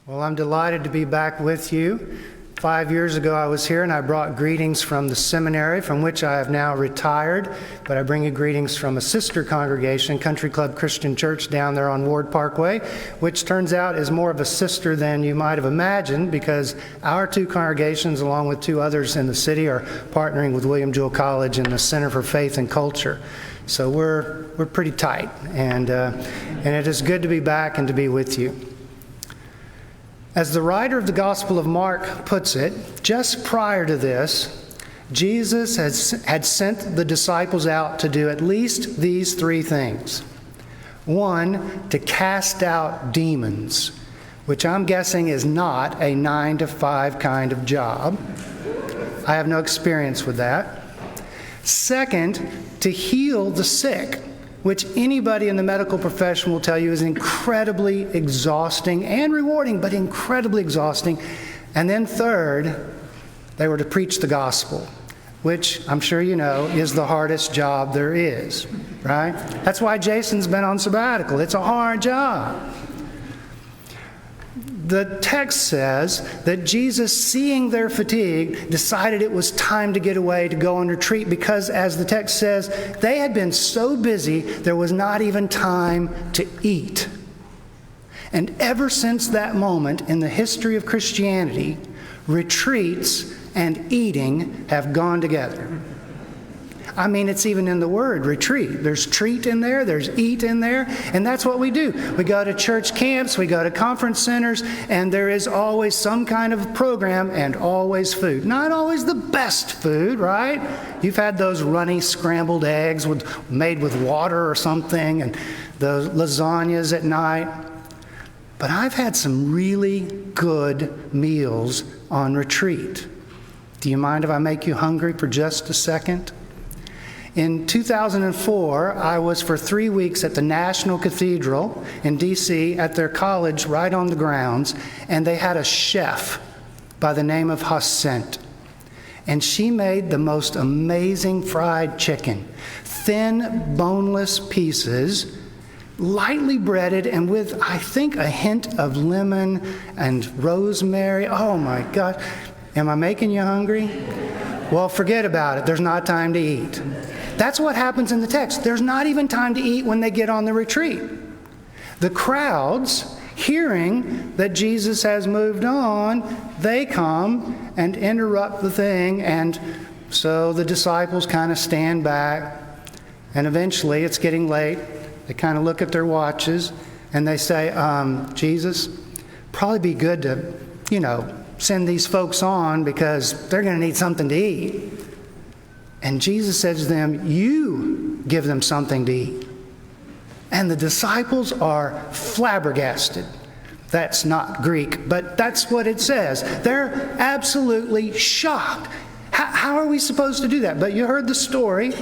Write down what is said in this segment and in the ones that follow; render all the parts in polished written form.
Well, I'm delighted to be back with you. 5 years ago I was here and I brought greetings from the seminary from which I have now retired, but I bring you greetings from a sister congregation, Country Club Christian Church down there on Ward Parkway, which turns out is more of a sister than you might have imagined because our two congregations, along with two others in the city, are partnering with William Jewell College and the Center for Faith and Culture. So we're pretty tight, and it is good to be back and to be with you. As the writer of the Gospel of Mark puts it, just prior to this, Jesus had sent the disciples out to do at least these three things. One, to cast out demons, which I'm guessing is not a 9-to-5 kind of job. I have no experience with that. Second, to heal the sick, which anybody in the medical profession will tell you is incredibly exhausting and rewarding, but incredibly exhausting. And then third, they were to preach the gospel, which I'm sure you know is the hardest job there is, right? That's why Jason's been on sabbatical. It's a hard job. The text says that Jesus, seeing their fatigue, decided it was time to get away to go on retreat because, as the text says, they had been so busy there was not even time to eat. And ever since that moment in the history of Christianity, retreats and eating have gone together. I mean, it's even in the word, retreat. There's treat in there, there's eat in there, and that's what we do. We go to church camps, we go to conference centers, and there is always some kind of program and always food. Not always the best food, right? You've had those runny scrambled eggs made with water or something, and those lasagnas at night. But I've had some really good meals on retreat. Do you mind if I make you hungry for just a second? In 2004, I was for 3 weeks at the National Cathedral in D.C. at their college right on the grounds, and they had a chef by the name of Sept. And she made the most amazing fried chicken. Thin, boneless pieces, lightly breaded, and with, I think, a hint of lemon and rosemary. Oh my God. Am I making you hungry? Well, forget about it. There's not time to eat. That's what happens in the text. There's not even time to eat when they get on the retreat. The crowds, hearing that Jesus has moved on, they come and interrupt the thing, and so the disciples kind of stand back, and eventually it's getting late. They kind of look at their watches, and they say, Jesus, probably be good to, send these folks on because they're going to need something to eat. And Jesus says to them, you give them something to eat. And the disciples are flabbergasted. That's not Greek, but that's what it says. They're absolutely shocked. How are we supposed to do that? But you heard the story.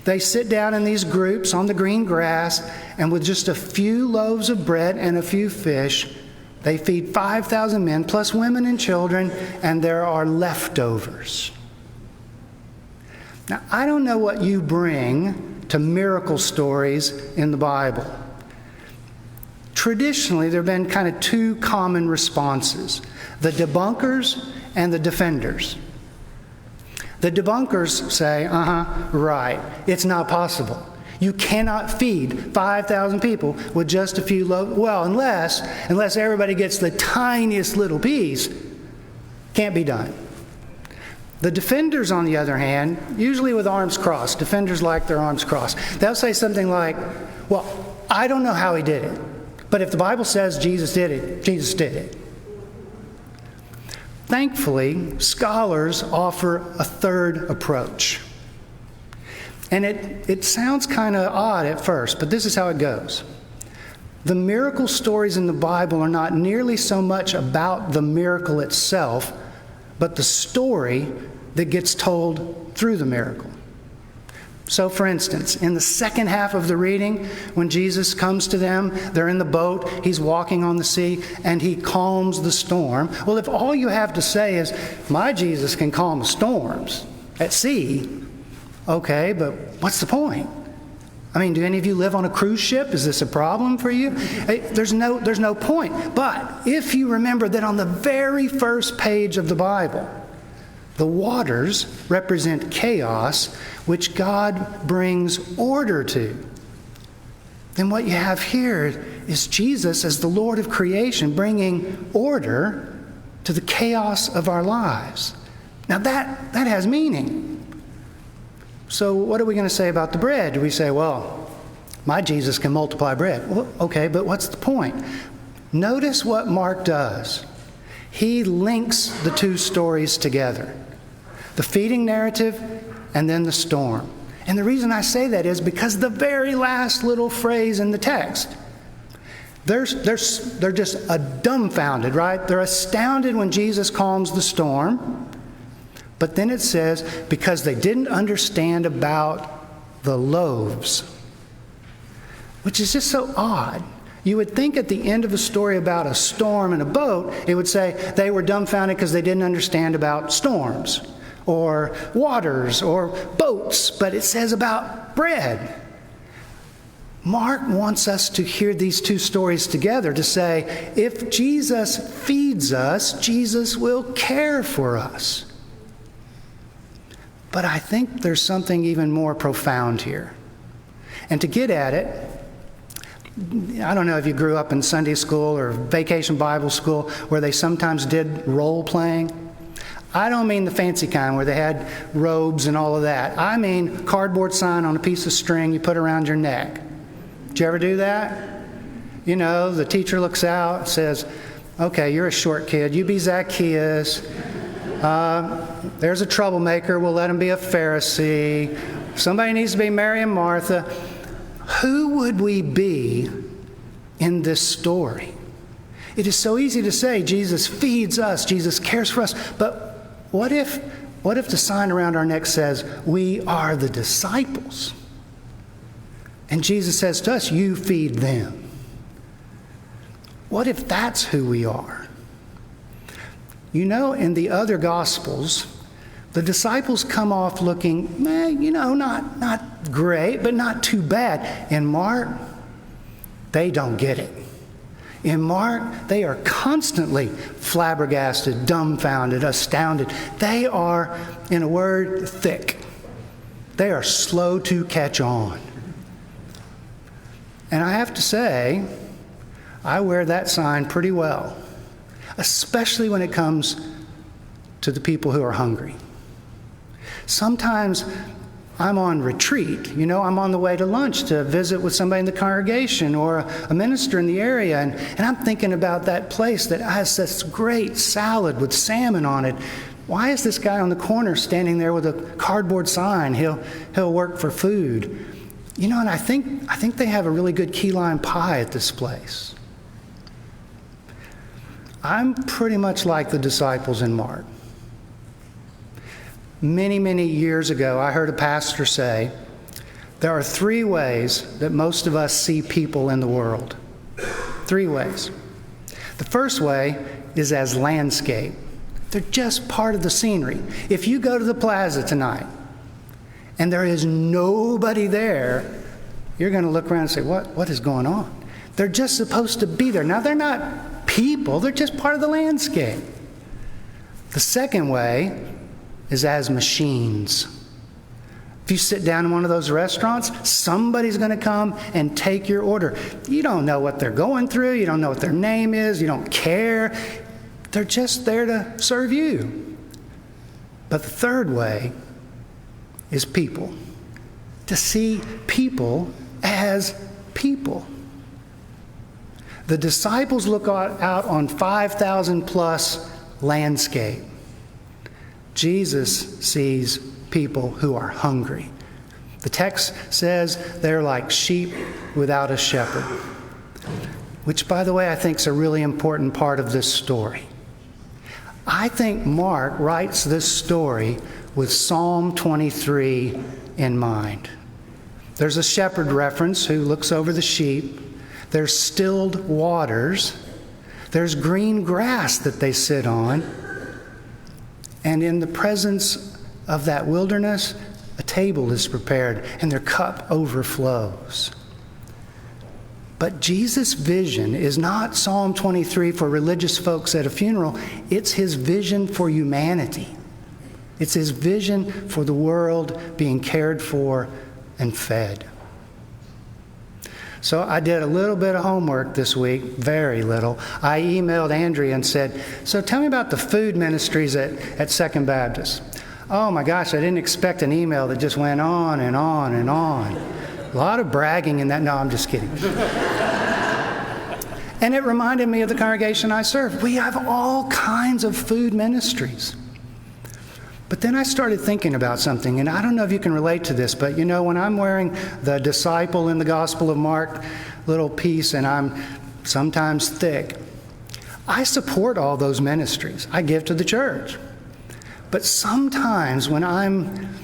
They sit down in these groups on the green grass, and with just a few loaves of bread and a few fish, they feed 5,000 men, plus women and children, and there are leftovers. Now, I don't know what you bring to miracle stories in the Bible. Traditionally, there have been kind of two common responses: the debunkers and the defenders. The debunkers say, right, it's not possible. You cannot feed 5,000 people with just a few loaves. Well, unless everybody gets the tiniest little piece, can't be done. The defenders, on the other hand, usually with arms crossed, defenders like their arms crossed, they'll say something like, well, I don't know how he did it, but if the Bible says Jesus did it, Jesus did it. Thankfully, scholars offer a third approach. And it sounds kind of odd at first, but this is how it goes. The miracle stories in the Bible are not nearly so much about the miracle itself, but the story that gets told through the miracle. So, for instance, in the second half of the reading, when Jesus comes to them, they're in the boat, he's walking on the sea, and he calms the storm. Well, if all you have to say is, my Jesus can calm storms at sea, okay, but what's the point? I mean, do any of you live on a cruise ship? Is this a problem for you? There's no point. But if you remember that on the very first page of the Bible, the waters represent chaos, which God brings order to, then what you have here is Jesus as the Lord of creation bringing order to the chaos of our lives. Now that has meaning. So what are we going to say about the bread? Do we say, well, my Jesus can multiply bread? Well, okay, but what's the point? Notice what Mark does. He links the two stories together. The feeding narrative and then the storm. And the reason I say that is because the very last little phrase in the text, they're just dumbfounded, right? They're astounded when Jesus calms the storm. But then it says, because they didn't understand about the loaves, which is just so odd. You would think at the end of a story about a storm and a boat, it would say they were dumbfounded because they didn't understand about storms or waters or boats, but it says about bread. Mark wants us to hear these two stories together to say, if Jesus feeds us, Jesus will care for us. But I think there's something even more profound here. And to get at it, I don't know if you grew up in Sunday school or vacation Bible school where they sometimes did role playing. I don't mean the fancy kind where they had robes and all of that. I mean cardboard sign on a piece of string you put around your neck. Did you ever do that? You know, the teacher looks out, says, okay, you're a short kid. You be Zacchaeus. There's a troublemaker. We'll let him be a Pharisee. Somebody needs to be Mary and Martha. Who would we be in this story? It is so easy to say Jesus feeds us, Jesus cares for us. But what if the sign around our neck says we are the disciples? And Jesus says to us, you feed them. What if that's who we are? You know, in the other Gospels, the disciples come off looking, not great, but not too bad. In Mark, they don't get it. In Mark, they are constantly flabbergasted, dumbfounded, astounded. They are, in a word, thick. They are slow to catch on. And I have to say, I wear that sign pretty well, especially when it comes to the people who are hungry. Sometimes I'm on retreat. I'm on the way to lunch to visit with somebody in the congregation or a minister in the area, and I'm thinking about that place that has this great salad with salmon on it. Why is this guy on the corner standing there with a cardboard sign? He'll work for food. And I think they have a really good key lime pie at this place. I'm pretty much like the disciples in Mark. Many, many years ago, I heard a pastor say, there are 3 ways that most of us see people in the world. 3 ways. The first way is as landscape. They're just part of the scenery. If you go to the plaza tonight and there is nobody there, you're going to look around and say, what is going on? They're just supposed to be there. Now, they're not people. They're just part of the landscape. The second way is as machines. If you sit down in one of those restaurants, somebody's going to come and take your order. You don't know what they're going through. You don't know what their name is. You don't care. They're just there to serve you. But the third way is people. To see people as people. The disciples look out on 5,000 plus landscape. Jesus sees people who are hungry. The text says they're like sheep without a shepherd, which, by the way, I think is a really important part of this story. I think Mark writes this story with Psalm 23 in mind. There's a shepherd reference who looks over the sheep. There's stilled waters. There's green grass that they sit on. And in the presence of that wilderness, A table is prepared, and their cup overflows. But Jesus' vision is not Psalm 23 for religious folks at a funeral. It's his vision for humanity. It's his vision for the world being cared for and fed. So I did a little bit of homework this week, very little. I emailed Andrea and said, so tell me about the food ministries at Second Baptist. Oh my gosh, I didn't expect an email that just went on and on and on. A lot of bragging in that. No, I'm just kidding. And it reminded me of the congregation I serve. We have all kinds of food ministries. But then I started thinking about something, and I don't know if you can relate to this, but when I'm wearing the disciple in the Gospel of Mark little piece and I'm sometimes thick, I support all those ministries. I give to the church. But sometimes when I'm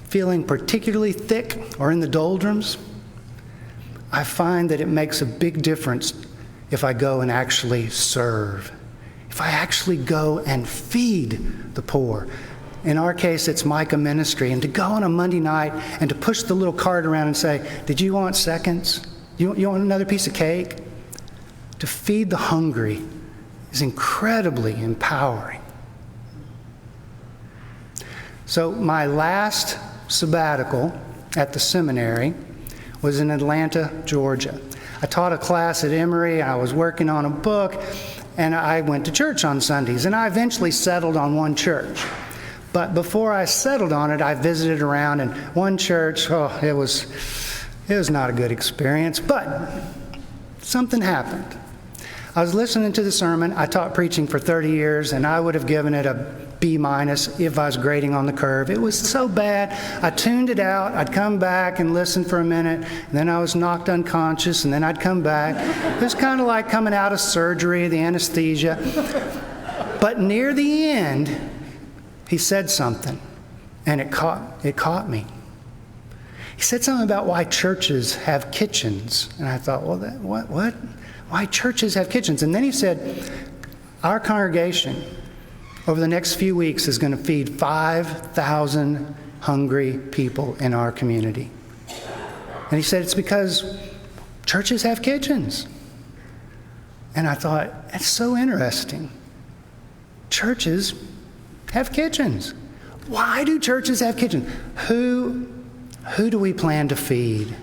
feeling particularly thick or in the doldrums, I find that it makes a big difference if I go and actually serve. If I actually go and feed the poor. In our case, it's Micah Ministry. And to go on a Monday night and to push the little cart around and say, did you want seconds? You want another piece of cake? To feed the hungry is incredibly empowering. So my last sabbatical at the seminary was in Atlanta, Georgia. I taught a class at Emory, and I was working on a book, and I went to church on Sundays, and I eventually settled on one church. But before I settled on it, I visited around, and one church, it was not a good experience, but something happened. I was listening to the sermon. I taught preaching for 30 years, and I would have given it a B- if I was grading on the curve. It was so bad. I tuned it out. I'd come back and listen for a minute, and then I was knocked unconscious, and then I'd come back. It was kind of like coming out of surgery, the anesthesia. But near the end, he said something, and it caught me. He said something about why churches have kitchens, and I thought, well, what? Why churches have kitchens? And then he said, our congregation over the next few weeks is going to feed 5,000 hungry people in our community. And he said it's because churches have kitchens. And I thought, that's so interesting. Churches have kitchens. Why do churches have kitchens? Who do we plan to feed?